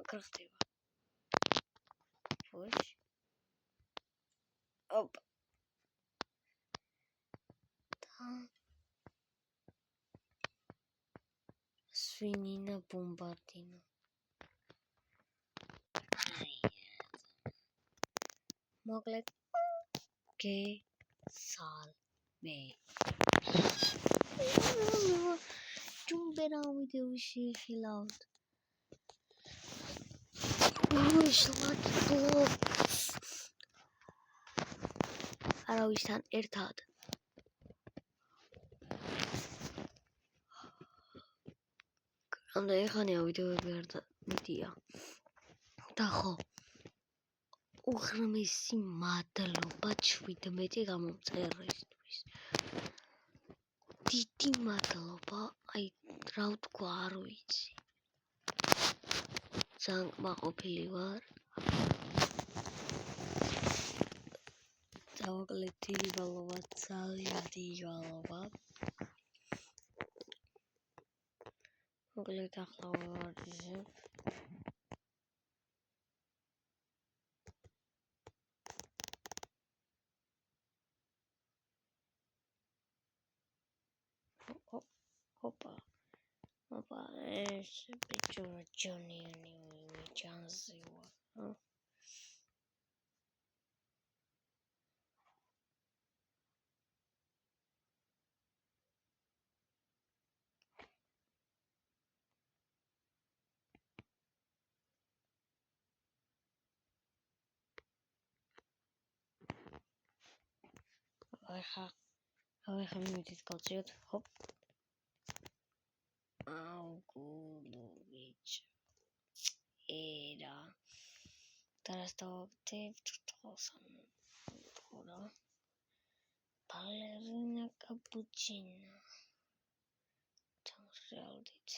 გახდება. ფუში. ოპ. Svinina bombardino. Moglet ke salve. Jumbera videoshi filaut. Wish lucky blocks. არავისთან ერთად. ამდენი ხანია ვიდეოები არ მიდია. და ხო უღრმესი მადლობა 17 გამომწერისთვის. დიდი მადლობა, აი რა ვთქვა არ ვიცი. ძალიან კმაყოფილი ვარ. დავაკლეთ დიდი მადლობა, ძალიან დიდი მადლობა. მოკლედ ახლა ვარჯიშებ. Opa, ეს ბიჭო ჯონიანი ჩანსი ვარ. ახლა მივიდით გავწიოთ. ჰოპ. Augulovich era Tarastovtev Pura Ballerina Cappuccina Transrealdit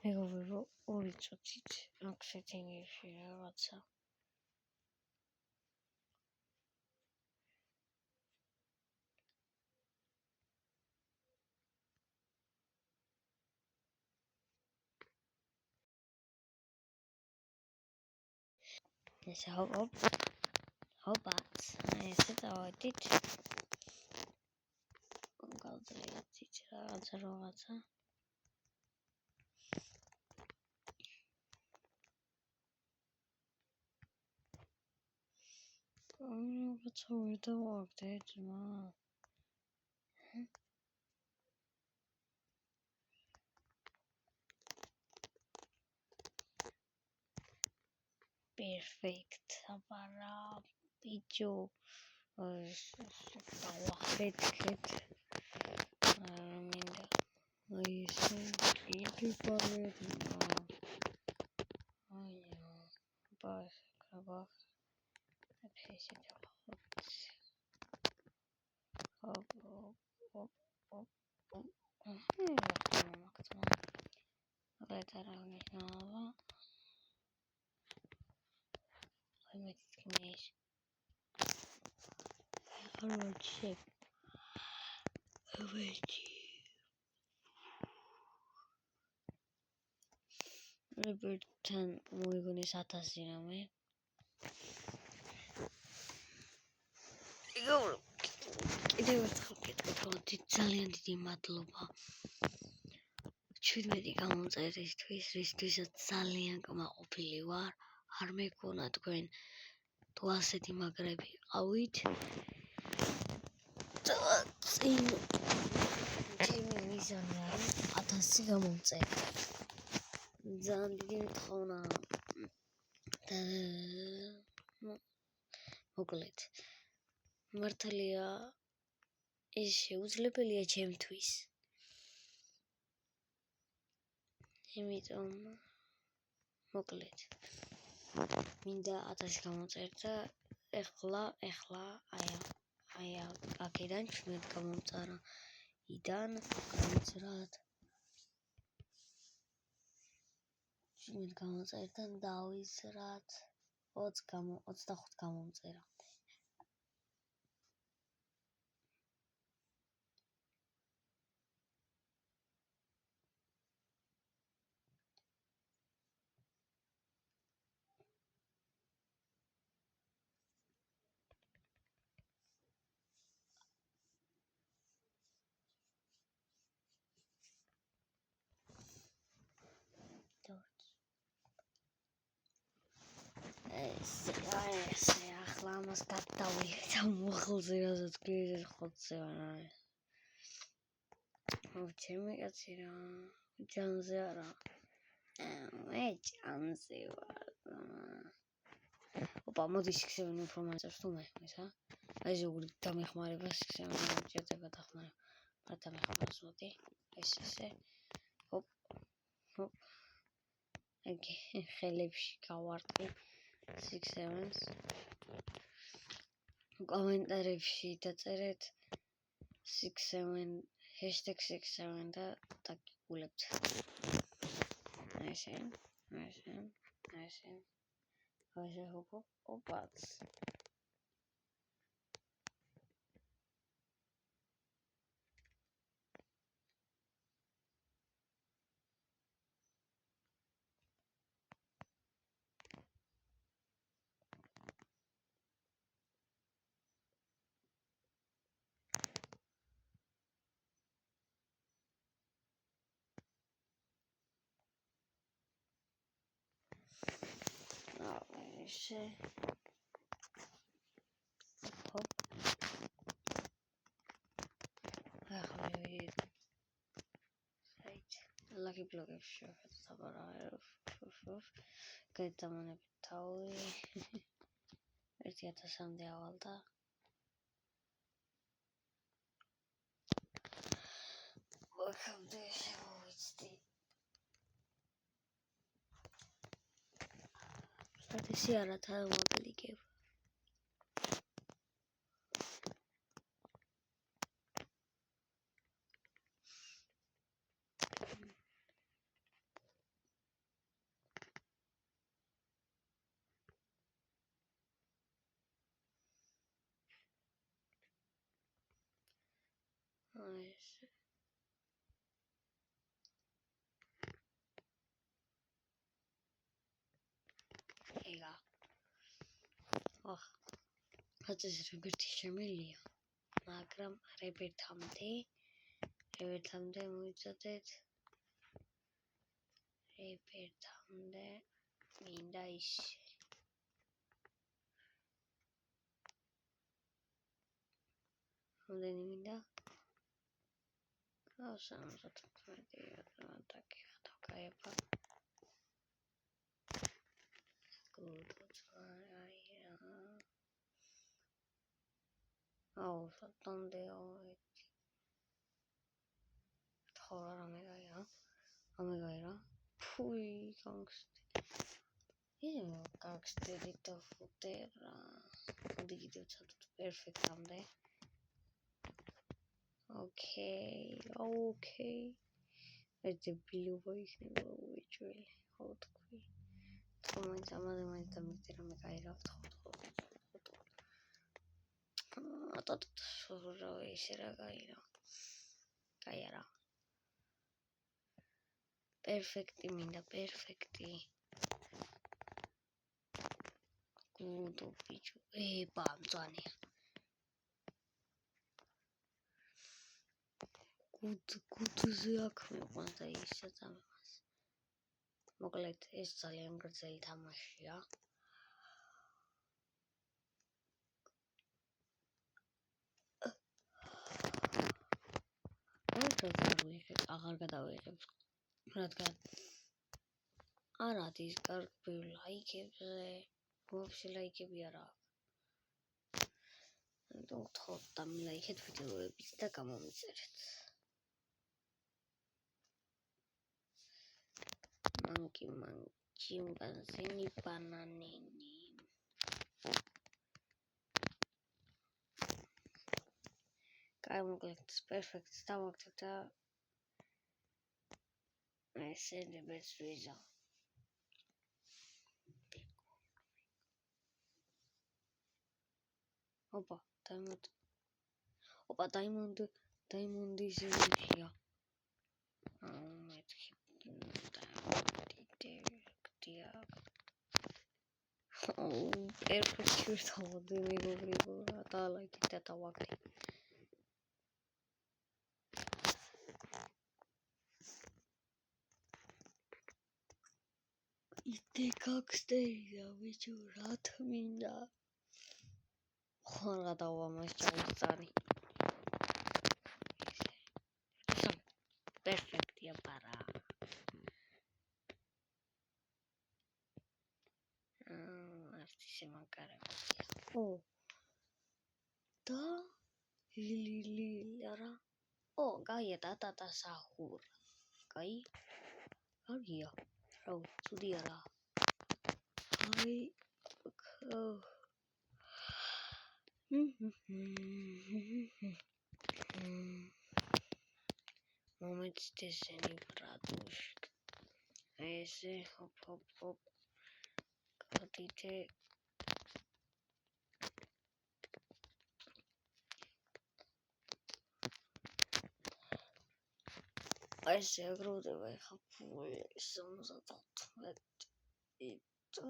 მეგობრებო, ორი წუთით აქ სეტინგებში რაღაცა. ესე ჰოპაც, ესე დავედით. გავძლიერდით რაღაცა. რაღაცა ვერ დავაგდე ძმა. Perfect, apara bicho. დავახედეთ. მინდა ესე იგი პარედა. აია, ბას კაბახ. ესე დავახედეთ. Robertთან მოიგონეს 1000 რამე. კიდევ ერთხელ გეტყვით, ძალიან დიდი მადლობა. 17 გამომწერისთვის, რისთვისაც ძალიან კმაყოფილი ვარ. არ მეგონა თქვენ თუ ასეთი მაგრები ყავით. წინ ჩემი მიზანი არის 1000 გამომწერა. ძალიან დიდი მთხოვნაა. და მოკლედ მართალია ეს შეუძლებელია ჩემთვის. იმიტომ მოკლედ მინდა 1000 გამოწერა და ეხლა აქედან ჩვენად გამომწარა იდან გამიწრად ჩვენად გამოწერთან დავიზრად 25 გამომწერა ესე ახლა ამას გადავიღეთ ამ მოხელზე რასაც გვერდ ხოთზე ვარ ჩემი კაცი რა ჯანზე არა მე ჯანზე ვარ ოპა მოდი სიქსევენ უფრო მაინტერესებს თუ მეხმის აი ზოგადად დამეხმარება სიქსევენ ჯერდება დახმარა რა დამეხმაროს მოდი ესე ჰოპ ეგ ხელებში გავარტყი 6-7-ს კომენტარებში დაწერეთ 6-7 #6-7 და დაგიგულებთ ესე ჰოპ ოპაც ესე ჰოპ ახლა მივიდეთ საით ლაკი ბლოგებში შევხედოთ აბა გადამონებით თავი 1000-მდე ავალდა აქამდე შევიცდი სტატისი არა თამაგლიკებ ესე ეგა ხაწეს რეგერთი შემილია მაგრამ რებერთამდე მოიცადეთ რებერთამდე მინდა ისე რამდენი მინდა 315 დაკება სატამდე თორა ამეგაირა ფუი განგსტერი და ფუტერა მოდი კიდევ ცოტა პერფექტამდე ოკეი ეს დებილობა იქნება უეჭველი ხო თქვი თომაც ამაზე მაინც დამიგდი რომ მეკაირა რა ისე რა კაი არა პერფექტი მინდა პერფექტი გუდო ბიჭო ბამძანია გუდზე აქ მიყვანს და ისაც ამას მოკლედ ეს ძალიან გრძელი თამაშია აღარ გადავიღებ რადგან არ არის კარგი ლაიქებზე ვაფშე ლაიქები არ აქვს ამიტომ გთხოვთ დამილაიქეთ ვიდეოებიც და გამომიწერეთ მანკი ჩიმპანზინი ბანანინი აი მოკლედ პერფექტს დავაკეთებ და ესე ნებერს ვიზა. ოპა, დაიმონდი ისეა. მეთქი დირექტია. პერფექტი ვთხოვდი მეგობრებო, დალაიქეთ და დავაკეთე. იდე გაგსტერია ბიჭო, რა თმინდა. ხარ გადავა მას ჩავწარი. პერფექტია პარა. არტი შემაგარებია. და ლილარა. გაია და საჰურ. კაი. კარგია. რავი, ცუდია რა. აი მომეც დესენი ბრატუშკ. ესე ჰოპ. გადიდე. ესე აგროვდება ხა ფული 75 იტო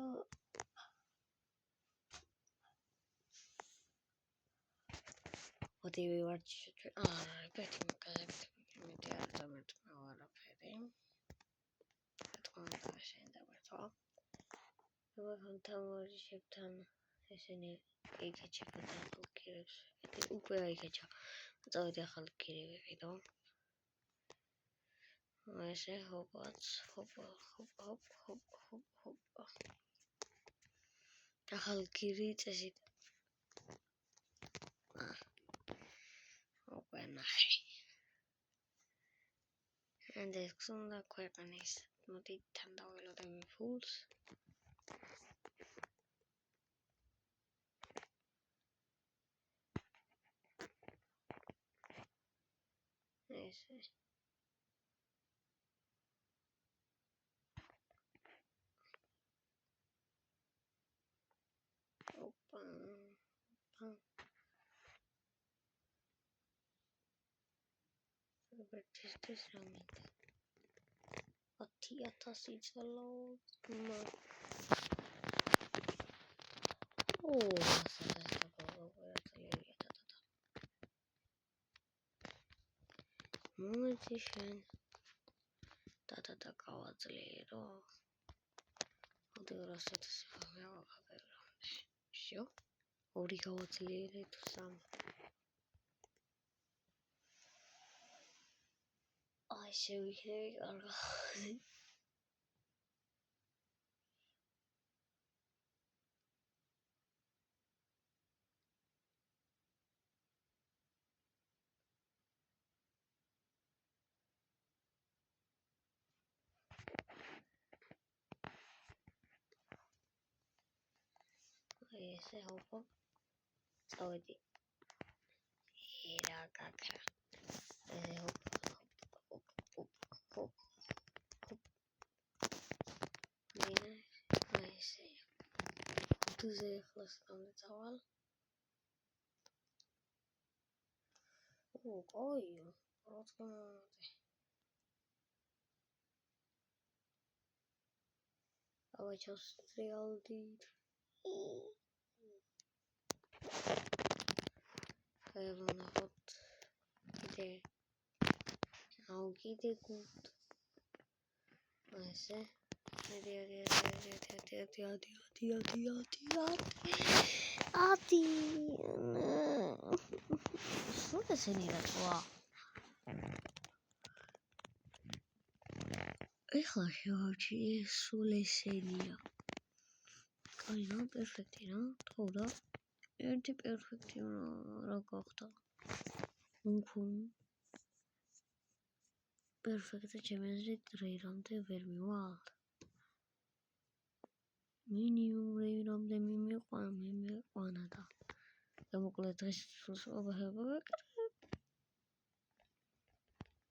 ოდივე ვარჩი პეთი მაგალითად მეტი არ დამეთქმა არაფერი თქონდა შენ დამეთქვა როგორ თამაშებთან ესენი ეკეჩებოდნენ ბლოკირებს უკვე აიქეჩა წავედი ახალი კირები ვიდო ესე ჰოპ ახალი კირი წესით უკვე ნახე ენდეს უნდა ქვეყნის მოდი თან დაველოდები ფულს ესე opa Robertistes realmente 10,000 იცალო მომეცი შენ და გავაძლიერო მოდი 200,000 მევაღებერო შო ორი გავაძლიერე თუ სამი აი შევიქნები კარგად ესე ჰოპ წავედი ერა გაკრა ესე ჰოპ ესე დუზე ხლას გამეცავალ კაია როცა ავაჩოს რეალდი ნახოთ კიდე გუდ ესე ადი სულ ესენი რატოა ეხლა შევარჩიე სულ ესენია კაი რა პერფექტი რა თქო ერთი პერფექტი რა გახდა მქონი პერფექტი ჩემი აზრით რეირამდე ვერ მივალ მინიმუმ რეირამდე მიმიყვანა და მოკლედ დღეს სულს ობაჰება ვეკრებ